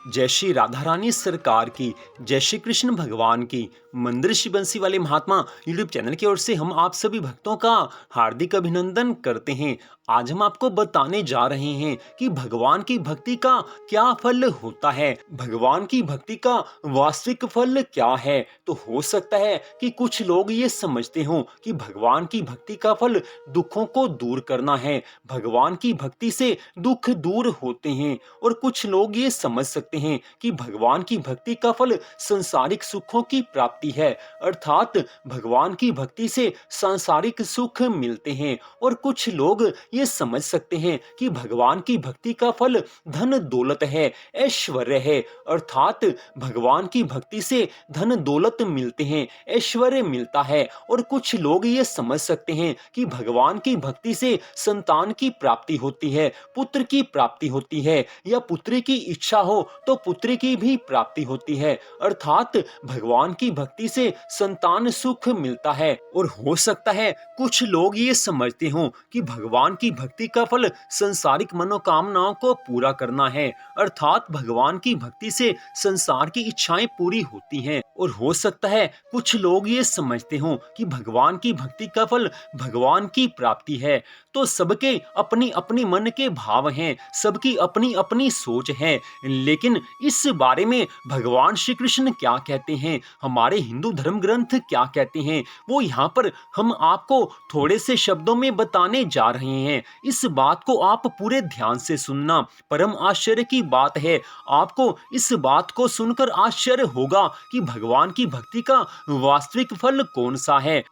जय श्री राधा रानी सरकार की, जय श्री कृष्ण भगवान की। मंदिर श्री बंसी वाले महात्मा यूट्यूब चैनल की ओर से हम आप सभी भक्तों का हार्दिक अभिनंदन करते हैं। आज हम आपको बताने जा रहे हैं कि भगवान की भक्ति का क्या फल होता है, भगवान की भक्ति का वास्तविक फल क्या है। तो हो सकता है कि कुछ लोग ये समझते हों कि भगवान की भक्ति का फल दुखों को दूर करना है, भगवान की भक्ति से दुख दूर होते हैं। और कुछ लोग ये समझ सकते हैं कि भगवान की भक्ति का फल सांसारिक सुखों की प्राप्ति है, अर्थात भगवान की भक्ति से सांसारिक सुख मिलते हैं। और कुछ लोग ये समझ सकते हैं कि भगवान की भक्ति का फल धन दौलत है, ऐश्वर्य है, अर्थात भगवान की भक्ति से धन दौलत मिलते हैं, ऐश्वर्य मिलता है। और कुछ लोग ये समझ सकते हैं कि भगवान की भक्ति से संतान की प्राप्ति होती है, पुत्र की प्राप्ति होती है, या पुत्री की इच्छा हो तो पुत्री की भी प्राप्ति होती है, अर्थात भगवान की भक्ति से संतान सुख मिलता है। और हो सकता है कुछ लोग ये समझते हों कि भगवान की भक्ति का फल संसारिक मनोकामनाओं को पूरा करना है, अर्थात भगवान की भक्ति से संसार की इच्छाएं पूरी होती हैं। और हो सकता है कुछ लोग ये समझते हों कि भगवान की भक्ति का फल भगवान की प्राप्ति है। तो सबके अपनी अपनी मन के भाव हैं, सबकी अपनी अपनी सोच है, लेकिन इस बारे में भगवान श्री कृष्ण क्या कहते हैं, हमारे हिंदू धर्म ग्रंथ क्या कहते हैं, वो यहाँ पर हम आपको थोड़े से शब्दों में बताने जा रहे हैं। इस बात को आप पूरे ध्यान से सुनना, परम आश्चर्य की बात है। आपको इस बात को सुनकर आश्चर्य होगा कि भगवान की भक्ति का वास्तविक फल कौन सा है।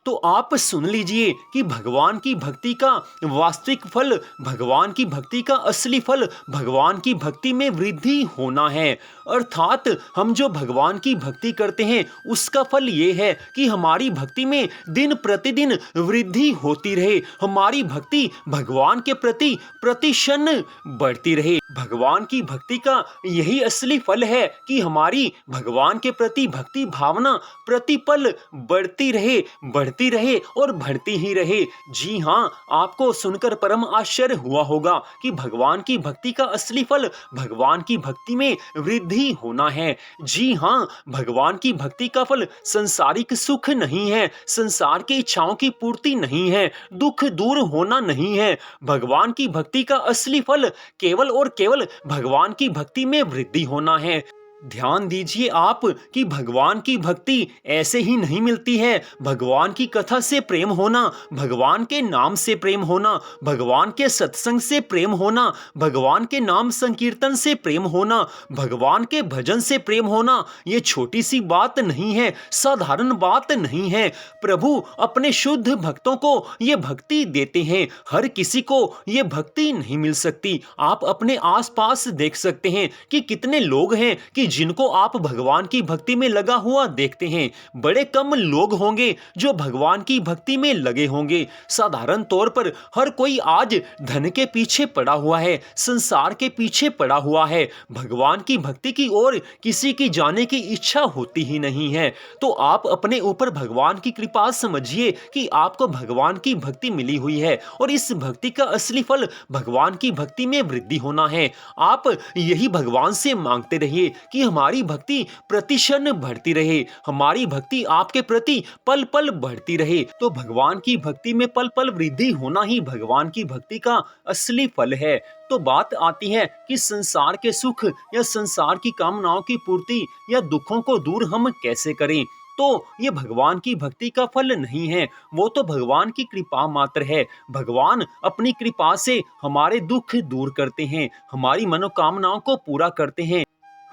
तो आप सुन लीजिए कि भगवान की भक्ति का वास्तविक फल, भगवान की भक्ति का असली फल भगवान की भक्ति में वृद्धि होना है। अर्थात हम जो भगवान की भक्ति करते हैं उसका फल ये है कि हमारी भक्ति में दिन प्रतिदिन वृद्धि होती रहे, हमारी भक्ति भगवान के प्रति प्रतिक्षण बढ़ती रहे। भगवान की भक्ति का यही असली फल है कि हमारी भगवान के प्रति भक्ति भावना प्रतिपल बढ़ती रहे और बढ़ती ही रहे। जी हाँ, आपको सुनकर परम आश्चर्य हुआ होगा कि भगवान की भक्ति का असली फल भगवान की भक्ति में वृद्धि होना है। जी हाँ, भगवान की भक्ति का फल संसारिक सुख नहीं है, संसार की इच्छाओं की पूर्ति नहीं है, दुख दूर होना नहीं है। भगवान की भक्ति का असली फल केवल और केवल भगवान की भक्ति में वृद्धि होना है। ध्यान दीजिए आप कि भगवान की भक्ति ऐसे ही नहीं मिलती है। भगवान की कथा से प्रेम होना, भगवान के नाम से प्रेम होना, भगवान के सत्संग से प्रेम होना, भगवान के नाम संकीर्तन से प्रेम होना, भगवान के भजन से प्रेम होना, ये छोटी सी बात नहीं है, साधारण बात नहीं है। प्रभु अपने शुद्ध भक्तों को ये भक्ति देते हैं, हर किसी को ये भक्ति नहीं मिल सकती। आप अपने आसपास देख सकते हैं कि कितने लोग हैं कि जिनको आप भगवान की भक्ति में लगा हुआ देखते हैं। बड़े कम लोग होंगे जो भगवान की भक्ति में लगे होंगे। साधारण तौर पर हर कोई आज धन के पीछे पड़ा हुआ है, संसार के पीछे पड़ा हुआ है, भगवान की भक्ति की ओर किसी की जाने की इच्छा होती ही नहीं है। तो आप अपने ऊपर भगवान की कृपा समझिए कि आपको भगवान की भक्ति मिली हुई है और इस भक्ति का असली फल भगवान की भक्ति में वृद्धि होना है। आप यही भगवान से मांगते रहिए कि हमारी भक्ति प्रतिक्षण बढ़ती रहे, हमारी भक्ति आपके प्रति पल पल बढ़ती रहे। तो भगवान की भक्ति में पल पल वृद्धि होना ही भगवान की भक्ति का असली फल है। तो बात आती है कि संसार के सुख या संसार की कामनाओं की पूर्ति या दुखों को दूर हम कैसे करें। तो ये भगवान की भक्ति का फल नहीं है, वो तो भगवान की कृपा मात्र है। भगवान अपनी कृपा से हमारे दुख दूर करते हैं, हमारी मनोकामनाओं को पूरा करते हैं,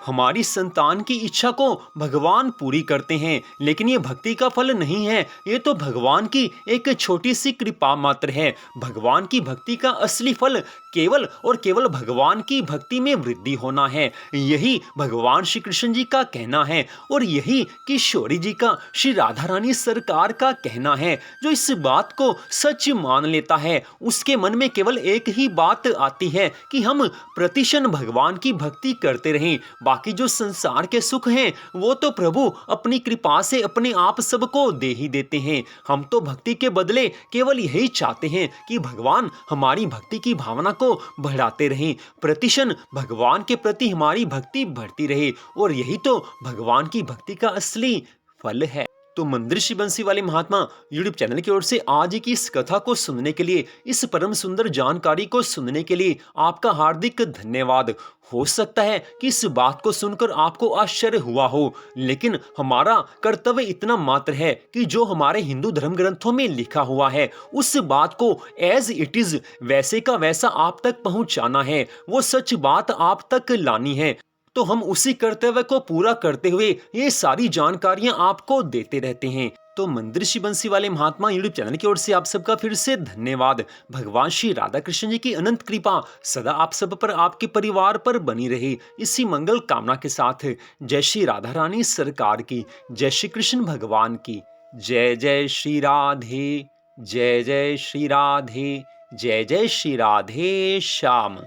हमारी संतान की इच्छा को भगवान पूरी करते हैं। लेकिन ये भक्ति का फल नहीं है, ये तो भगवान की एक छोटी सी कृपा मात्र है। भगवान की भक्ति का असली फल केवल और केवल भगवान की भक्ति में वृद्धि होना है। यही भगवान श्री कृष्ण जी का कहना है और यही किशोरी जी का, श्री राधा रानी सरकार का कहना है। जो इस बात को सच मान लेता है उसके मन में केवल एक ही बात आती है कि हम प्रतिक्षण भगवान की भक्ति करते रहें। बाकी जो संसार के सुख हैं वो तो प्रभु अपनी कृपा से अपने आप सबको दे ही देते हैं। हम तो भक्ति के बदले केवल यही चाहते हैं कि भगवान हमारी भक्ति की भावना को बढ़ाते रहें, प्रतिक्षण भगवान के प्रति हमारी भक्ति बढ़ती रहे, और यही तो भगवान की भक्ति का असली फल है। तो मंदिर बंसी वाले महात्मा यूट्यूब चैनल की ओर से आज की इस कथा को सुनने के लिए, इस परम सुंदर जानकारी को सुनने के लिए आपका हार्दिक धन्यवाद। हो सकता है कि इस बात को सुनकर आपको आश्चर्य हुआ हो, लेकिन हमारा कर्तव्य इतना मात्र है कि जो हमारे हिंदू धर्म ग्रंथों में लिखा हुआ है उस बात को एज इट इज वैसे का वैसा आप तक पहुंचाना है, वो सच बात आप तक लानी है। तो हम उसी कर्तव्य को पूरा करते हुए ये सारी जानकारियां आपको देते रहते हैं। तो मंदिर बंसी वाले महात्मा यूट्यूब चैनल की ओर से आप सबका फिर से धन्यवाद। भगवान श्री राधा कृष्ण जी की अनंत कृपा सदा आप सब पर, आपके परिवार पर बनी रहे, इसी मंगल कामना के साथ जय श्री राधा रानी सरकार की, जय श्री कृष्ण भगवान की, जय जय श्री राधे, जय जय श्री राधे, जय जय श्री राधे श्याम।